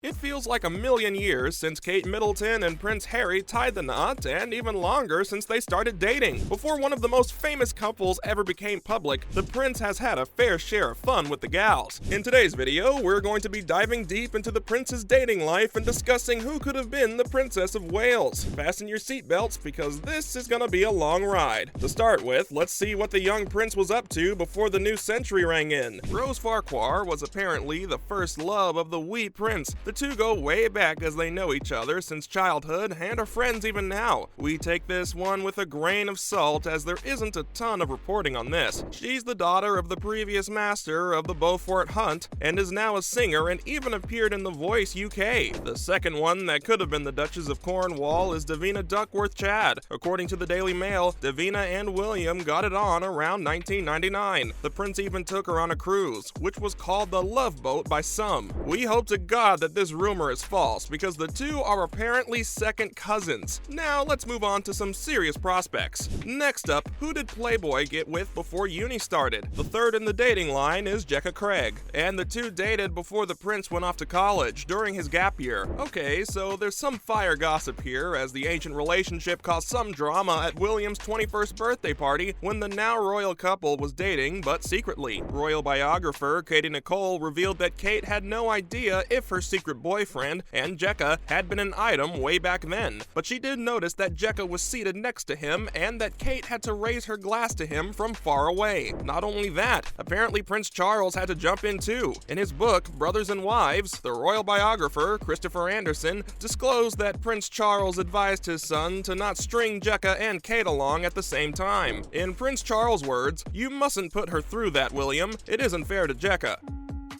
It feels like a million years since Kate Middleton and Prince Harry tied the knot, and even longer since they started dating. Before one of the most famous couples ever became public, the prince has had a fair share of fun with the gals. In today's video, we're going to be diving deep into the prince's dating life and discussing who could have been the Princess of Wales. Fasten your seatbelts because this is gonna be a long ride. To start with, let's see what the young prince was up to before the new century rang in. Rose Farquhar was apparently the first love of the wee prince. The two go way back as they know each other since childhood and are friends even now. We take this one with a grain of salt as there isn't a ton of reporting on this. She's the daughter of the previous master of the Beaufort Hunt and is now a singer and even appeared in The Voice UK. The second one that could have been the Duchess of Cornwall is Davina Duckworth Chadd. According to the Daily Mail, Davina and William got it on around 1999. The prince even took her on a cruise, which was called the Love Boat by some. We hope to God that this rumor is false because the two are apparently second cousins. Now let's move on to some serious prospects. Next up, who did Playboy get with before uni started? The third in the dating line is Jekka Craig, and the two dated before the prince went off to college during his gap year. Okay, so there's some fire gossip here as the ancient relationship caused some drama at William's 21st birthday party when the now royal couple was dating, but secretly. Royal biographer Katie Nicole revealed that Kate had no idea if her secret boyfriend and Jekka had been an item way back then, but she did notice that Jekka was seated next to him and that Kate had to raise her glass to him from far away. Not only that, apparently Prince Charles had to jump in too. In his book, Brothers and Wives, the royal biographer, Christopher Anderson, disclosed that Prince Charles advised his son to not string Jekka and Kate along at the same time. In Prince Charles' words, "You mustn't put her through that, William. It isn't fair to Jekka."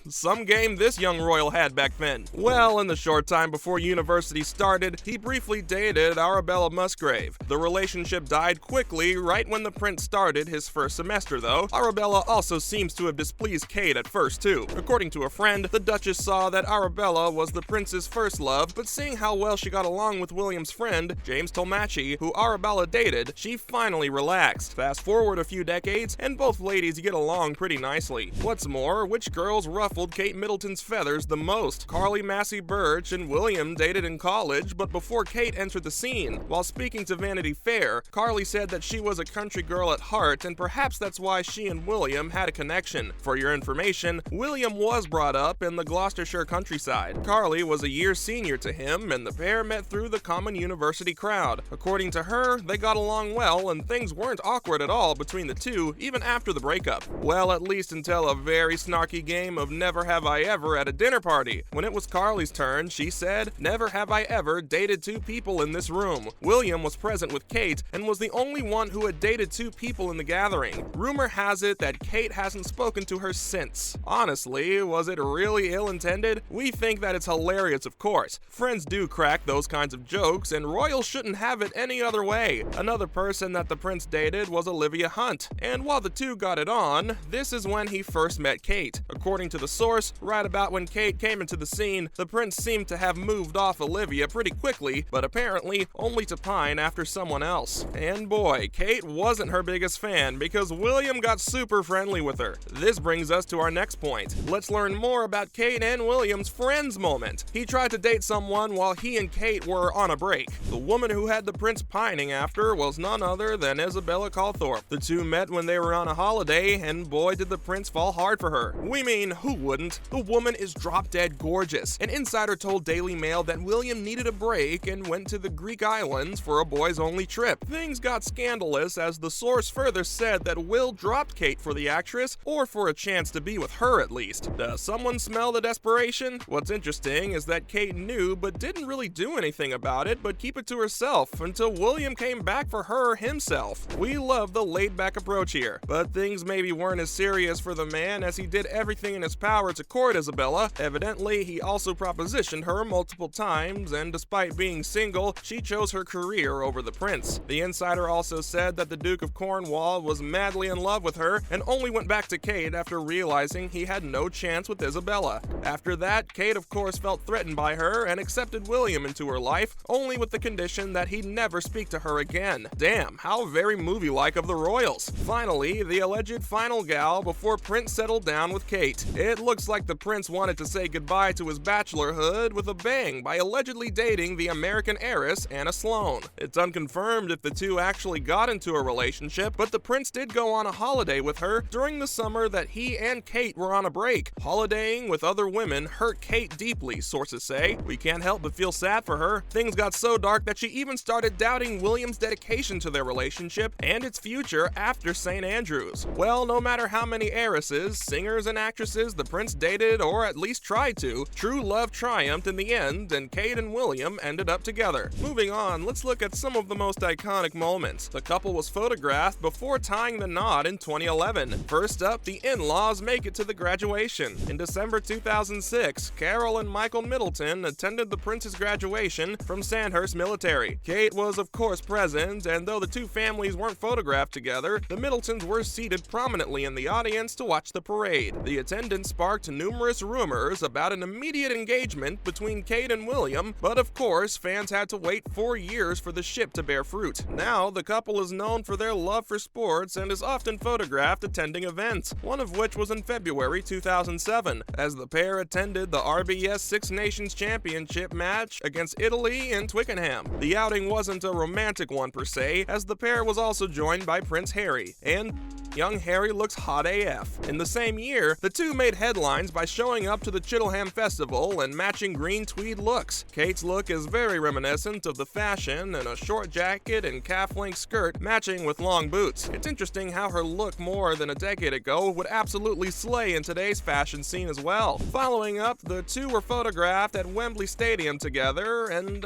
Some game this young royal had back then. Well, in the short time before university started, he briefly dated Arabella Musgrave. The relationship died quickly right when the prince started his first semester though. Arabella also seems to have displeased Kate at first too. According to a friend, the Duchess saw that Arabella was the prince's first love, but seeing how well she got along with William's friend, James Tomachi, who Arabella dated, she finally relaxed. Fast forward a few decades, and both ladies get along pretty nicely. What's more, which girls ruffled Kate Middleton's feathers the most? Carly Massey Birch and William dated in college, but before Kate entered the scene. While speaking to Vanity Fair, Carly said that she was a country girl at heart, and perhaps that's why she and William had a connection. For your information, William was brought up in the Gloucestershire countryside. Carly was a year senior to him, and the pair met through the common university crowd. According to her, they got along well, and things weren't awkward at all between the two, even after the breakup. Well, at least until a very snarky game of Never Have I Ever at a dinner party. When it was Carly's turn, she said, "Never have I ever dated two people in this room." William was present with Kate and was the only one who had dated two people in the gathering. Rumor has it that Kate hasn't spoken to her since. Honestly, was it really ill-intended? We think that it's hilarious, of course. Friends do crack those kinds of jokes, and royals shouldn't have it any other way. Another person that the prince dated was Olivia Hunt, and while the two got it on, this is when he first met Kate. According to the source, right about when Kate came into the scene, the prince seemed to have moved off Olivia pretty quickly, but apparently only to pine after someone else. And boy, Kate wasn't her biggest fan because William got super friendly with her. This brings us to our next point. Let's learn more about Kate and William's friends moment. He tried to date someone while he and Kate were on a break. The woman who had the prince pining after was none other than Isabella Calthorpe. The two met when they were on a holiday, and boy did the prince fall hard for her. We mean, who wouldn't? The woman is drop-dead gorgeous. An insider told Daily Mail that William needed a break and went to the Greek islands for a boys-only trip. Things got scandalous as the source further said that Will dropped Kate for the actress, or for a chance to be with her at least. Does someone smell the desperation? What's interesting is that Kate knew but didn't really do anything about it but keep it to herself until William came back for her himself. We love the laid-back approach here, but things maybe weren't as serious for the man as he did everything in his power to court Isabella. Evidently, he also propositioned her multiple times, and despite being single, she chose her career over the prince. The insider also said that the Duke of Cornwall was madly in love with her and only went back to Kate after realizing he had no chance with Isabella. After that, Kate of course felt threatened by her and accepted William into her life, only with the condition that he'd never speak to her again. Damn, how very movie-like of the royals. Finally, the alleged final gal before Prince settled down with Kate. It looks like the prince wanted to say goodbye to his bachelorhood with a bang by allegedly dating the American heiress Anna Sloan. It's unconfirmed if the two actually got into a relationship, but the prince did go on a holiday with her during the summer that he and Kate were on a break. Holidaying with other women hurt Kate deeply, sources say. We can't help but feel sad for her. Things got so dark that she even started doubting William's dedication to their relationship and its future after St. Andrews. Well, no matter how many heiresses, singers, and actresses the prince dated or at least tried to, true love triumphed in the end, and Kate and William ended up together. Moving on, let's look at some of the most iconic moments. The couple was photographed before tying the knot in 2011. First up, the in-laws make it to the graduation. In December 2006, Carol and Michael Middleton attended the prince's graduation from Sandhurst Military. Kate was of course present, and though the two families weren't photographed together, the Middletons were seated prominently in the audience to watch the parade. The attendance sparked numerous rumors about an immediate engagement between Kate and William, but of course, fans had to wait 4 years for the ship to bear fruit. Now, the couple is known for their love for sports and is often photographed attending events, one of which was in February 2007, as the pair attended the RBS Six Nations Championship match against Italy in Twickenham. The outing wasn't a romantic one per se, as the pair was also joined by Prince Harry, and young Harry looks hot AF. In the same year, the two made headlines by showing up to the Chittleham Festival and matching green tweed looks. Kate's look is very reminiscent of the fashion in a short jacket and calf-length skirt matching with long boots. It's interesting how her look more than a decade ago would absolutely slay in today's fashion scene as well. Following up, the two were photographed at Wembley Stadium together and,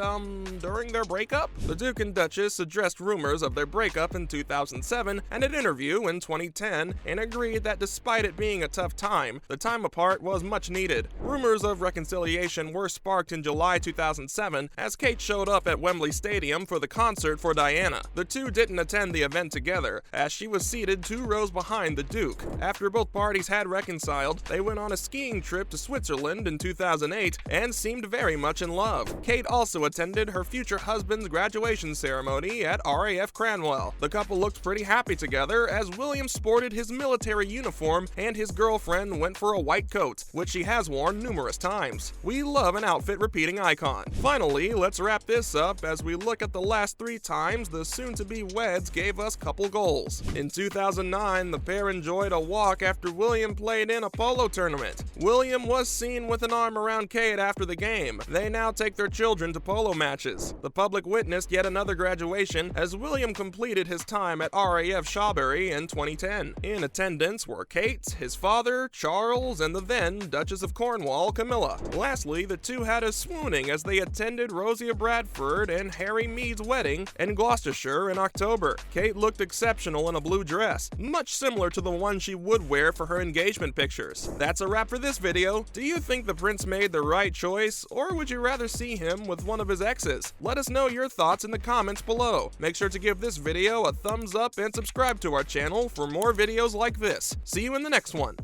during their breakup? The Duke and Duchess addressed rumors of their breakup in 2007 and an interview in 2010 and agreed that despite it being a tough time, the time apart was much needed. Rumors of reconciliation were sparked in July 2007 as Kate showed up at Wembley Stadium for the concert for Diana. The two didn't attend the event together, as she was seated 2 rows behind the Duke. After both parties had reconciled, they went on a skiing trip to Switzerland in 2008 and seemed very much in love. Kate also attended her future husband's graduation ceremony at RAF Cranwell. The couple looked pretty happy together as William sported his military uniform and his girlfriend went for a white coat, which she has worn numerous times. We love an outfit repeating icon. Finally, let's wrap this up as we look at the last 3 times the soon-to-be weds gave us couple goals. In 2009, the pair enjoyed a walk after William played in a polo tournament. William was seen with an arm around Kate after the game. They now take their children to polo matches. The public witnessed yet another graduation as William completed his time at RAF Shawbury in 2010. In attendance were Kate, his father, Charles, and the then Duchess of Cornwall, Camilla. Lastly, the two had a swooning as they attended Rosia Bradford and Harry Mead's wedding in Gloucestershire in October. Kate looked exceptional in a blue dress, much similar to the one she would wear for her engagement pictures. That's a wrap for this video. Do you think the prince made the right choice, or would you rather see him with one of his exes? Let us know your thoughts in the comments below. Make sure to give this video a thumbs up and subscribe to our channel for more videos like this. See you in the next one.